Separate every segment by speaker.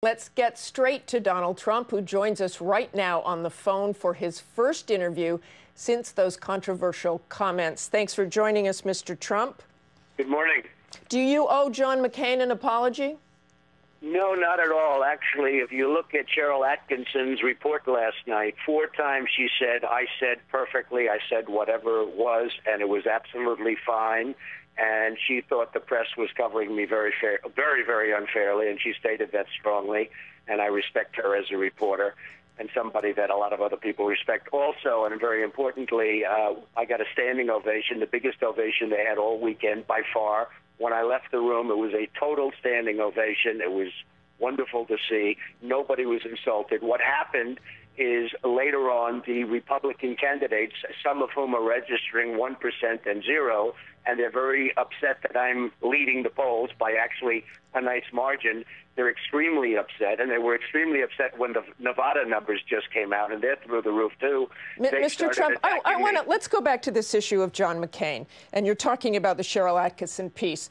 Speaker 1: Let's get straight to Donald Trump, who joins us right now on the phone for his first interview since those controversial comments. Thanks for joining us, Mr. Trump.
Speaker 2: Good morning.
Speaker 1: Do you owe John McCain an apology?
Speaker 2: No, not at all. Actually, if you look at Cheryl Atkinson's report last night, 4 times she said, I said perfectly, I said whatever it was, and it was absolutely fine. And she thought the press was covering me very, very unfairly, and she stated that strongly. And I respect her as a reporter and somebody that a lot of other people respect also. And very importantly, I got a standing ovation, the biggest ovation they had all weekend by far. When I left the room, it was a total standing ovation. It was wonderful to see. Nobody was insulted. What happened is later on, the Republican candidates, some of whom are registering 1% and 0, and they're very upset that I'm leading the polls by actually a nice margin. They're extremely upset, and they were extremely upset when the Nevada numbers just came out, and they're through the roof, too.
Speaker 1: Mr. Trump, let's go back to this issue of John McCain, and you're talking about the Cheryl Atkinson piece.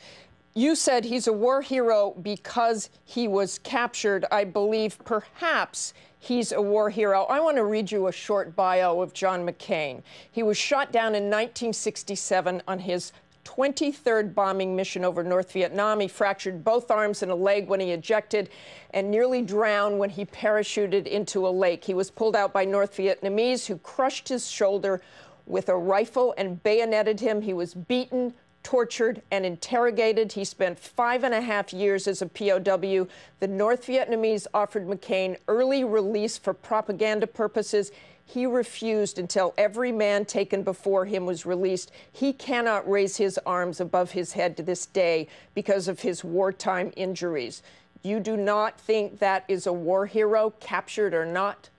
Speaker 1: You said he's a war hero because he was captured. I believe perhaps he's a war hero. I want to read you a short bio of John McCain. He was shot down in 1967 on his 23rd bombing mission over North Vietnam. He fractured both arms and a leg when he ejected and nearly drowned when he parachuted into a lake. He was pulled out by North Vietnamese who crushed his shoulder with a rifle and bayoneted him. He was beaten, tortured, and interrogated. He spent 5.5 years as a POW. The North Vietnamese offered McCain early release for propaganda purposes. He refused until every man taken before him was released. He cannot raise his arms above his head to this day because of his wartime injuries. You do not think that is a war hero, captured or not?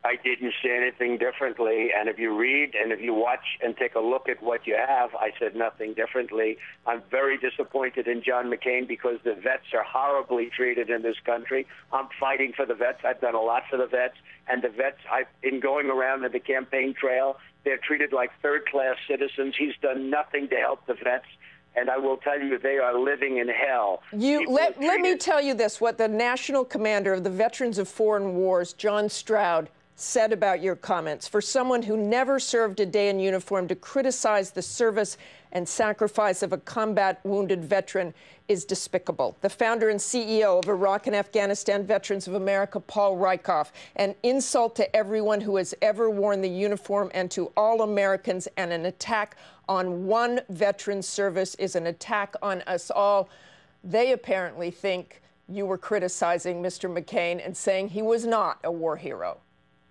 Speaker 2: I didn't say anything differently, and if you read and if you watch and take a look at what you have, I said nothing differently. I'm very disappointed in John McCain because the vets are horribly treated in this country. I'm fighting for the vets. I've done a lot for the vets, and the vets, in going around in the campaign trail, they're treated like third-class citizens. He's done nothing to help the vets. And I will tell you, they are living in hell.
Speaker 1: Let me tell you this, what the national commander of the Veterans of Foreign Wars, John Stroud, said about your comments. For someone who never served a day in uniform, to criticize the service and sacrifice of a combat-wounded veteran is despicable. The founder and CEO of Iraq and Afghanistan Veterans of America, Paul Rieckhoff, an insult to everyone who has ever worn the uniform and to all Americans, and an attack on one veteran's service is an attack on us all. They apparently think you were criticizing Mr. McCain and saying he was not a war hero.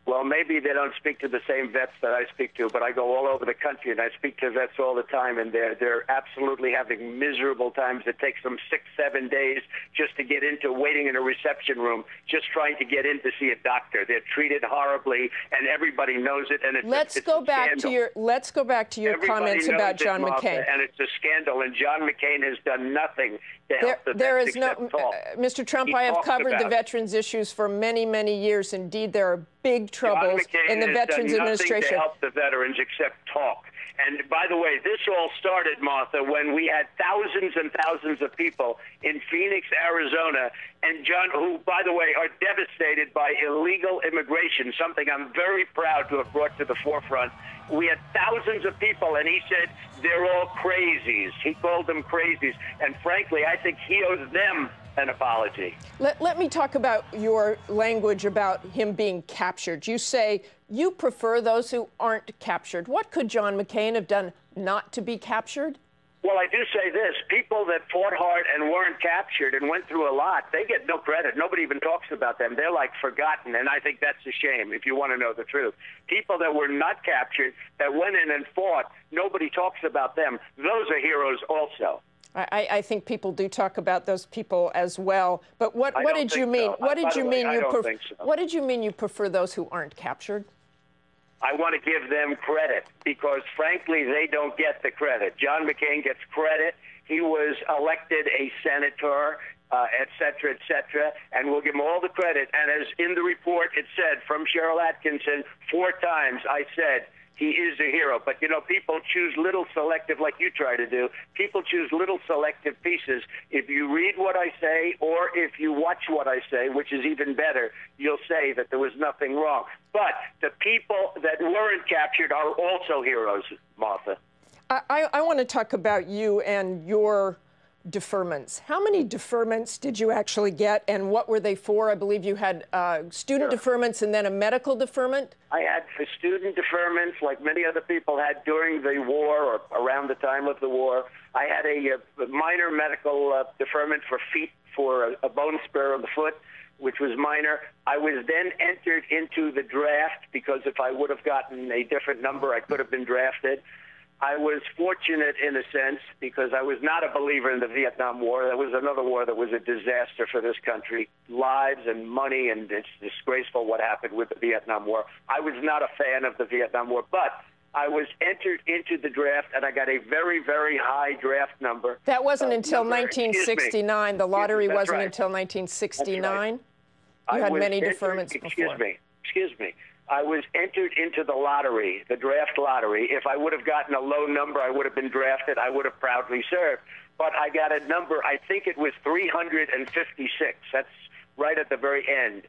Speaker 2: Well, maybe they don't speak to the same vets that I speak to, but I go all over the country and I speak to vets all the time, and they're absolutely having miserable times. It takes them 6-7 days just to get into waiting in a reception room, just trying to get in to see a doctor. They're treated horribly, and everybody knows it. And
Speaker 1: let's go back to your comments about John McCain.
Speaker 2: And it's a scandal. And John McCain has done nothing to help the vets except talk.
Speaker 1: Mr. Trump, I have covered the veterans issues for many, many years. Indeed, there are big troubles in the Veterans Administration.
Speaker 2: To help the veterans except talk. And by the way, this all started, Martha, when we had thousands and thousands of people in Phoenix, Arizona, and John, who, by the way, are devastated by illegal immigration, something I'm very proud to have brought to the forefront. We had thousands of people, and he said they're all crazies. He called them crazies. And frankly, I think he owes them an apology.
Speaker 1: Let me talk about your language about him being captured. You say you prefer those who aren't captured. What could John McCain have done not to be captured?
Speaker 2: Well, I do say this. People that fought hard and weren't captured and went through a lot, they get no credit. Nobody even talks about them. They're like forgotten, and I think that's a shame if you want to know the truth. People that were not captured, that went in and fought, nobody talks about them. Those are heroes also.
Speaker 1: I think people do talk about those people as well. But what did you mean? What did you mean? What did you mean you prefer those who aren't captured?
Speaker 2: I want to give them credit because, frankly, they don't get the credit. John McCain gets credit. He was elected a senator, et cetera, and we'll give him all the credit. And as in the report it said from Cheryl Atkinson, 4 times I said, he is a hero. But, you know, people choose little selective, like you try to do. People choose little selective pieces. If you read what I say or if you watch what I say, which is even better, you'll say that there was nothing wrong. But the people that weren't captured are also heroes, Martha.
Speaker 1: I want to talk about you and your deferments. How many deferments did you actually get, and what were they for? I believe you had student deferments and then a medical deferment.
Speaker 2: I had student deferments like many other people had during the war or around the time of the war. I had a minor medical deferment for feet, for a bone spur of the foot, which was minor. I was then entered into the draft because if I would have gotten a different number, I could have been drafted. I was fortunate in a sense because I was not a believer in the Vietnam War. That was another war that was a disaster for this country. Lives and money, and it's disgraceful what happened with the Vietnam War. I was not a fan of the Vietnam War, but I was entered into the draft, and I got a very, very high draft number.
Speaker 1: That wasn't until 1969. The lottery wasn't until 1969. You had many deferments before.
Speaker 2: Excuse me. I was entered into the lottery, the draft lottery. If I would have gotten a low number, I would have been drafted. I would have proudly served. But I got a number, I think it was 356. That's right at the very end.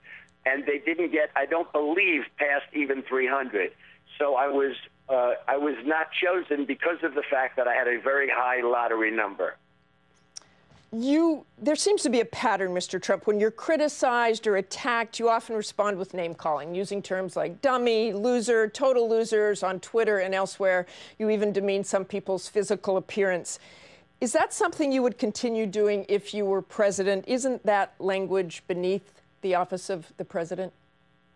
Speaker 2: And they didn't get, I don't believe, past even 300. So I was not chosen because of the fact that I had a very high lottery number.
Speaker 1: There seems to be a pattern, Mr. Trump. When you're criticized or attacked, you often respond with name-calling, using terms like dummy, loser, total losers on Twitter and elsewhere. You even demean some people's physical appearance. Is that something you would continue doing if you were president? Isn't that language beneath the office of the president?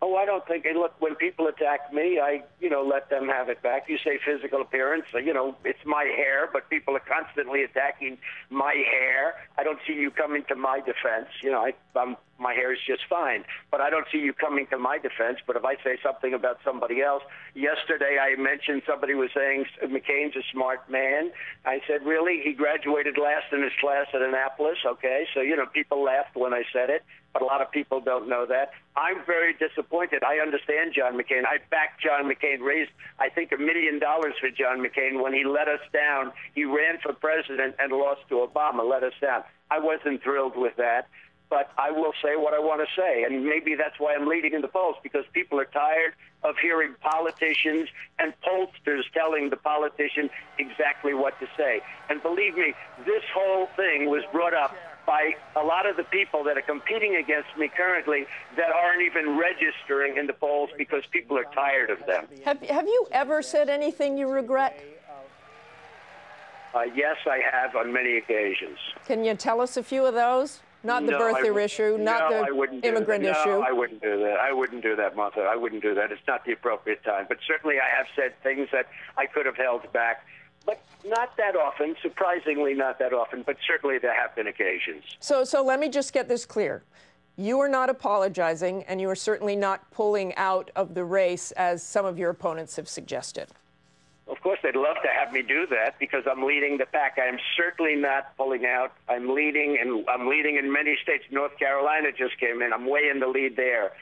Speaker 2: Oh, I don't think. Look, when people attack me, I, let them have it back. You say physical appearance, it's my hair, but people are constantly attacking my hair. I don't see you coming to my defense. My hair is just fine, but I don't see you coming to my defense. But if I say something about somebody else, yesterday I mentioned somebody was saying McCain's a smart man. I said, really? He graduated last in his class at Annapolis. Okay, so, people laughed when I said it. But a lot of people don't know that. I'm very disappointed. I understand John McCain. I backed John McCain, raised, I think, $1 million for John McCain when he let us down. He ran for president and lost to Obama, let us down. I wasn't thrilled with that, but I will say what I want to say. And maybe that's why I'm leading in the polls, because people are tired of hearing politicians and pollsters telling the politician exactly what to say. And believe me, this whole thing was brought up by a lot of the people that are competing against me currently that aren't even registering in the polls because people are tired of them.
Speaker 1: Have you ever said anything you regret?
Speaker 2: Yes, I have on many occasions.
Speaker 1: Can you tell us a few of those? Not the birther issue, not the immigrant issue.
Speaker 2: No, I wouldn't do that. I wouldn't do that, Martha. I wouldn't do that. It's not the appropriate time. But certainly I have said things that I could have held back. But not that often, surprisingly not that often, but certainly there have been occasions.
Speaker 1: So let me just get this clear. You are not apologizing, and you are certainly not pulling out of the race, as some of your opponents have suggested.
Speaker 2: Of course, they'd love to have me do that because I'm leading the pack. I am certainly not pulling out. I'm leading in many states. North Carolina just came in. I'm way in the lead there.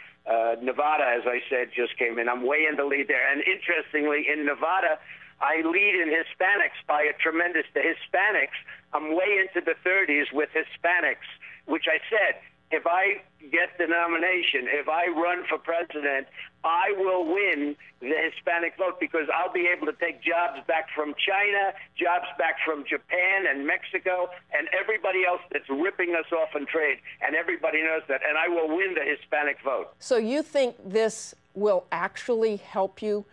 Speaker 2: Nevada, as I said, just came in. I'm way in the lead there. And interestingly, in Nevada, I lead in Hispanics by a tremendous, the Hispanics, I'm way into the 30s with Hispanics, which I said, if I get the nomination, if I run for president, I will win the Hispanic vote because I'll be able to take jobs back from China, jobs back from Japan and Mexico, and everybody else that's ripping us off in trade. And everybody knows that. And I will win the Hispanic vote.
Speaker 1: So you think this will actually help you?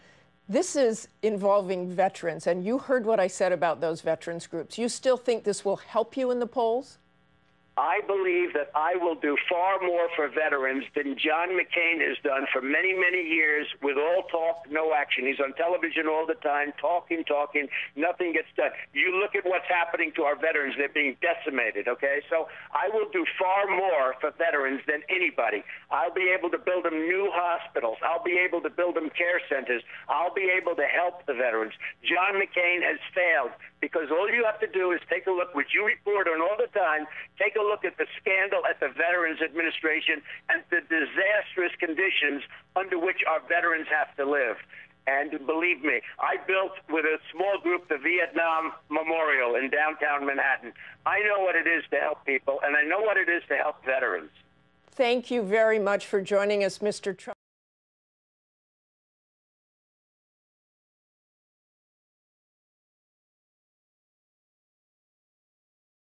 Speaker 1: This is involving veterans, and you heard what I said about those veterans groups. You still think this will help you in the polls?
Speaker 2: I believe that I will do far more for veterans than John McCain has done for many, many years with all talk, no action. He's on television all the time, talking, nothing gets done. You look at what's happening to our veterans, they're being decimated, okay? So I will do far more for veterans than anybody. I'll be able to build them new hospitals. I'll be able to build them care centers. I'll be able to help the veterans. John McCain has failed because all you have to do is take a look, which you report on all the time, take a look at the scandal at the Veterans Administration and the disastrous conditions under which our veterans have to live. And believe me, I built with a small group the Vietnam Memorial in downtown Manhattan. I know what it is to help people, and I know what it is to help veterans.
Speaker 1: Thank you very much for joining us, Mr. Trump.